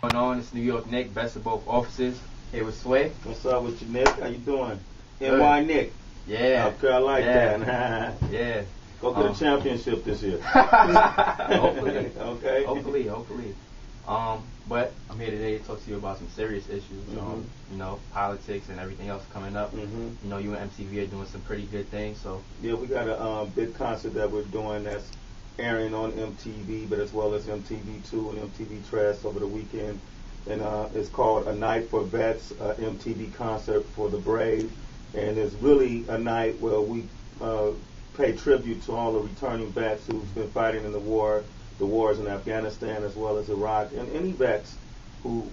Going on, it's New York Nick, best of both offices. Here with Sway. What's up with you, Nick? How you doing? NY Nick. Yeah. Okay, I like that. Yeah. Go get a championship this year. Hopefully. Okay. Hopefully. But I'm here today to talk to you about some serious issues. You know, politics and everything else coming up. You know, you and MTV are doing some pretty good things. So yeah, we got a big concert that we're doing that's airing on MTV, but as well as MTV2 and MTV Trash over the weekend. And it's called A Night for Vets, MTV Concert for the Brave. And it's really a night where we pay tribute to all the returning vets who's been fighting in the wars in Afghanistan as well as Iraq, and any vets who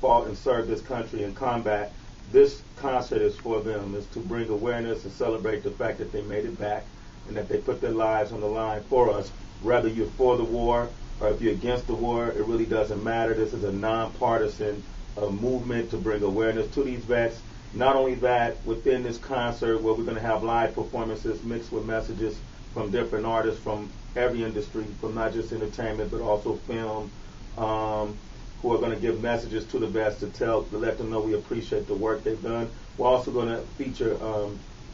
fought and served this country in combat. This concert is for them. It's to bring awareness and celebrate the fact that they made it back and that they put their lives on the line for us. Whether you're for the war or if you're against the war, it really doesn't matter. This is a nonpartisan movement to bring awareness to these vets. Not only that, within this concert where we're going to have live performances mixed with messages from different artists from every industry, from not just entertainment but also film, who are going to give messages to the vets to let them know we appreciate the work they've done. We're also going to feature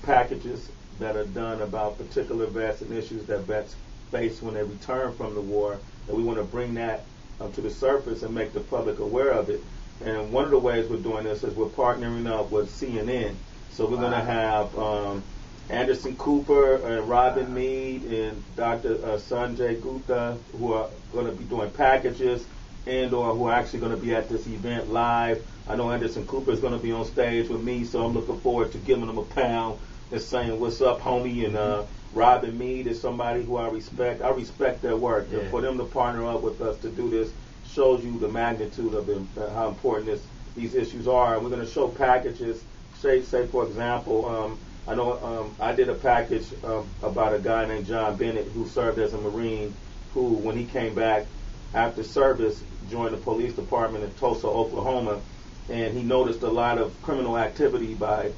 packages that are done about particular vets and issues that vets face when they return from the war, and we want to bring that to the surface and make the public aware of it. And one of the ways we're doing this is we're partnering up with CNN. So we're going to have Anderson Cooper and Robin Meade and Dr. Sanjay Gupta, who are going to be doing packages and or who are actually going to be at this event live. I know Anderson Cooper is going to be on stage with me, so I'm looking forward to giving him a pound and saying, "What's up, homie?" And Robin Meade is somebody who I respect. I respect their work. Yeah. And for them to partner up with us to do this shows you the magnitude of how important these issues are. And we're going to show packages. Say for example, I know I did a package about a guy named John Bennett who served as a Marine, who, when he came back after service, joined the police department in Tulsa, Oklahoma, and he noticed a lot of criminal activity by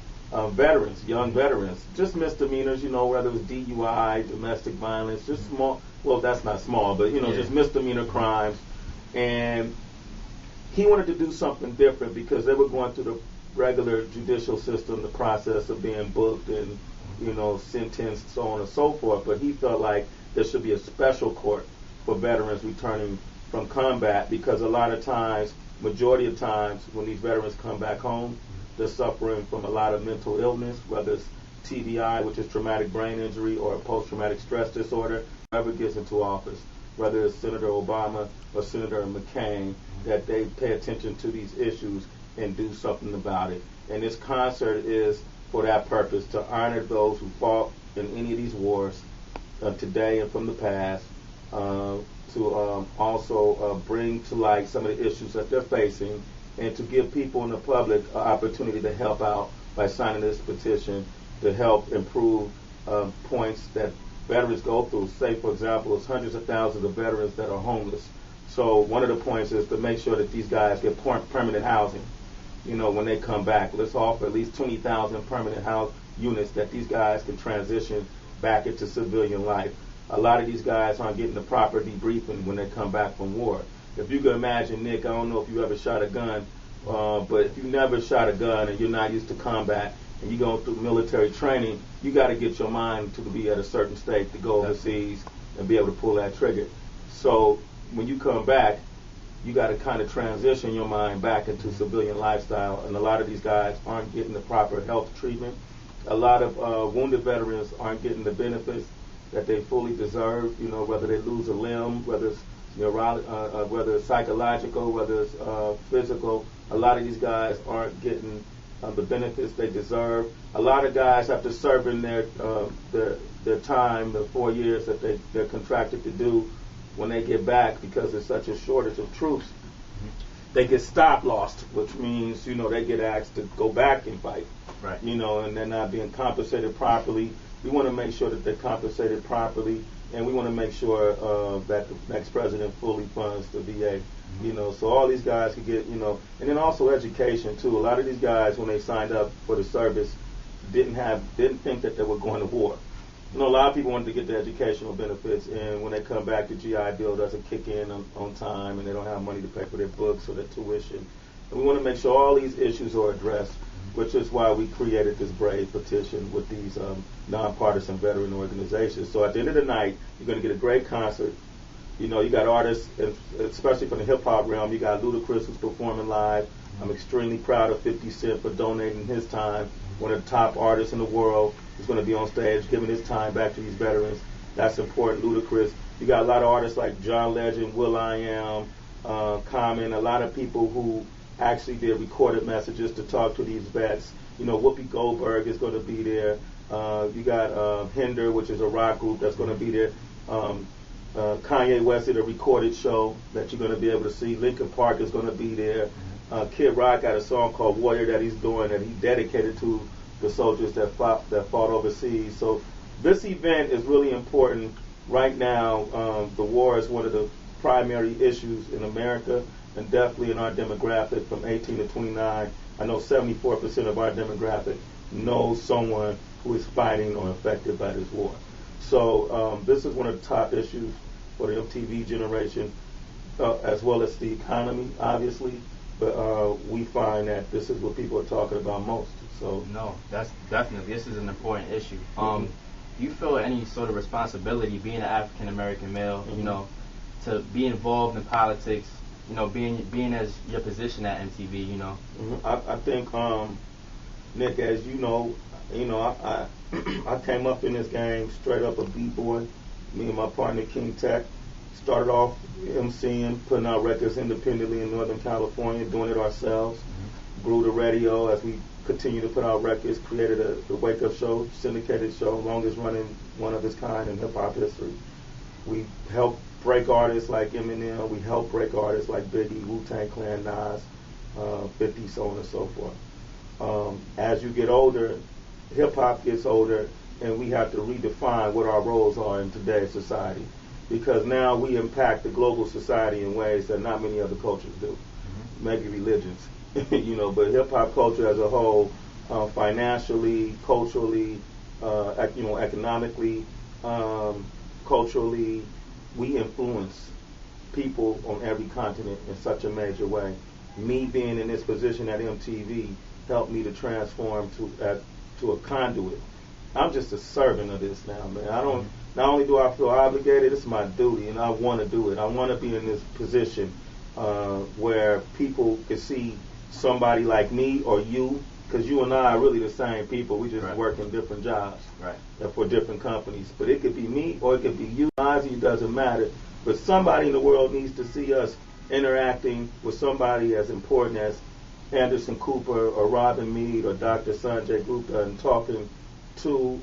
veterans, young veterans, just misdemeanors, whether it was DUI, domestic violence, just small, well, that's not small, but, just misdemeanor crimes. And he wanted to do something different because they were going through the regular judicial system, the process of being booked and, sentenced, so on and so forth. But he felt like there should be a special court for veterans returning from combat, because a lot of times, majority of times, when these veterans come back home, they're suffering from a lot of mental illness, whether it's TBI, which is traumatic brain injury, or post-traumatic stress disorder. Whoever gets into office, whether it's Senator Obama or Senator McCain, that they pay attention to these issues and do something about it. And this concert is for that purpose, to honor those who fought in any of these wars today and from the past, to also bring to light some of the issues that they're facing, and to give people in the public an opportunity to help out by signing this petition to help improve points that veterans go through. Say, for example, it's hundreds of thousands of veterans that are homeless. So one of the points is to make sure that these guys get permanent housing, when they come back. Let's offer at least 20,000 permanent house units that these guys can transition back into civilian life. A lot of these guys aren't getting the proper debriefing when they come back from war. If you can imagine, Nick, I don't know if you ever shot a gun, but if you never shot a gun and you're not used to combat and you're going through military training, you got to get your mind to be at a certain state to go overseas and be able to pull that trigger. So when you come back, you got to kind of transition your mind back into civilian lifestyle, and a lot of these guys aren't getting the proper health treatment. A lot of wounded veterans aren't getting the benefits that they fully deserve, whether they lose a limb, whether it's whether it's psychological, whether it's physical. A lot of these guys aren't getting the benefits they deserve. A lot of guys, after serving their time, the 4 years that they're contracted to do, when they get back, because there's such a shortage of troops, they get stop lost, which means, they get asked to go back and fight, right? And they're not being compensated properly. We want to make sure that they're compensated properly, and we want to make sure that the next president fully funds the VA. You know, so all these guys could get, you know, and then also education too. A lot of these guys, when they signed up for the service, didn't think that they were going to war. You know, a lot of people wanted to get the educational benefits, and when they come back, the GI Bill doesn't kick in on time, and they don't have money to pay for their books or their tuition. And we want to make sure all these issues are addressed, which is why we created this brave petition with these nonpartisan veteran organizations. So at the end of the night, you're going to get a great concert. You know, you got artists, especially from the hip-hop realm. You got Ludacris who's performing live. I'm extremely proud of 50 Cent for donating his time. One of the top artists in the world is going to be on stage giving his time back to these veterans. That's important. Ludacris. You got a lot of artists like John Legend, will.i.am, Common, a lot of people who actually did recorded messages to talk to these vets. You know, Whoopi Goldberg is going to be there. You got Hinder, which is a rock group that's going to be there. Kanye West did a recorded show that you're going to be able to see. Linkin Park is going to be there. Kid Rock got a song called Warrior that he's doing that he dedicated to the soldiers that fought overseas. So this event is really important right now. The war is one of the primary issues in America and definitely in our demographic from 18 to 29. I know 74% of our demographic knows someone who is fighting or affected by this war. So this is one of the top issues for the MTV generation, as well as the economy, obviously. But we find that this is what people are talking about most. So no, that's definitely, this is an important issue. Do you feel any sort of responsibility, being an African American male, you know, to be involved in politics? You know, being as your position at MTV, you know. I think, Nick, as you know, I I came up in this game straight up a b-boy. Me and my partner King Tech started off MCing, putting out records independently in Northern California, doing it ourselves. Grew the radio as we continue to put out records, created the Wake Up Show, syndicated show, longest running one of its kind in hip hop history. We helped break artists like Eminem, we helped break artists like Biggie, Wu-Tang Clan, Nas, 50, so on and so forth. As you get older, hip hop gets older, and we have to redefine what our roles are in today's society, because now we impact the global society in ways that not many other cultures do. Maybe religions, you know, but hip hop culture as a whole, financially, culturally, economically, culturally, we influence people on every continent in such a major way. Me being in this position at MTV helped me to transform to a conduit. I'm just a servant of this now, man. Not only do I feel obligated, it's my duty, and I want to do it. I want to be in this position where people can see somebody like me or you, because you and I are really the same people. We just work in different jobs for different companies. But it could be me or it could be you. It doesn't matter. But somebody in the world needs to see us interacting with somebody as important as Anderson Cooper or Robin Meade or Dr. Sanjay Gupta, and talking to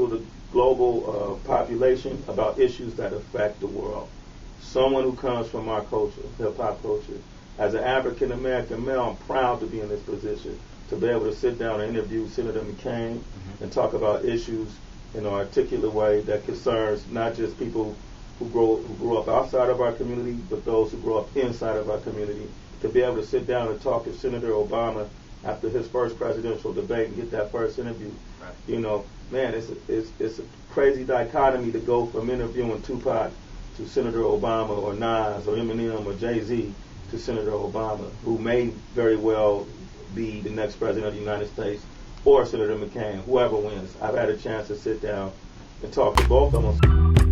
the global population about issues that affect the world. Someone who comes from our culture, hip-hop culture. As an African American male, I'm proud to be in this position, to be able to sit down and interview Senator McCain and talk about issues in an articulate way that concerns not just people who grew up outside of our community, but those who grew up inside of our community. To be able to sit down and talk to Senator Obama after his first presidential debate and get that first interview. You know, man, it's a crazy dichotomy to go from interviewing Tupac to Senator Obama, or Nas or Eminem or Jay-Z to Senator Obama, who may very well be the next president of the United States, or Senator McCain, whoever wins. I've had a chance to sit down and talk to both of them.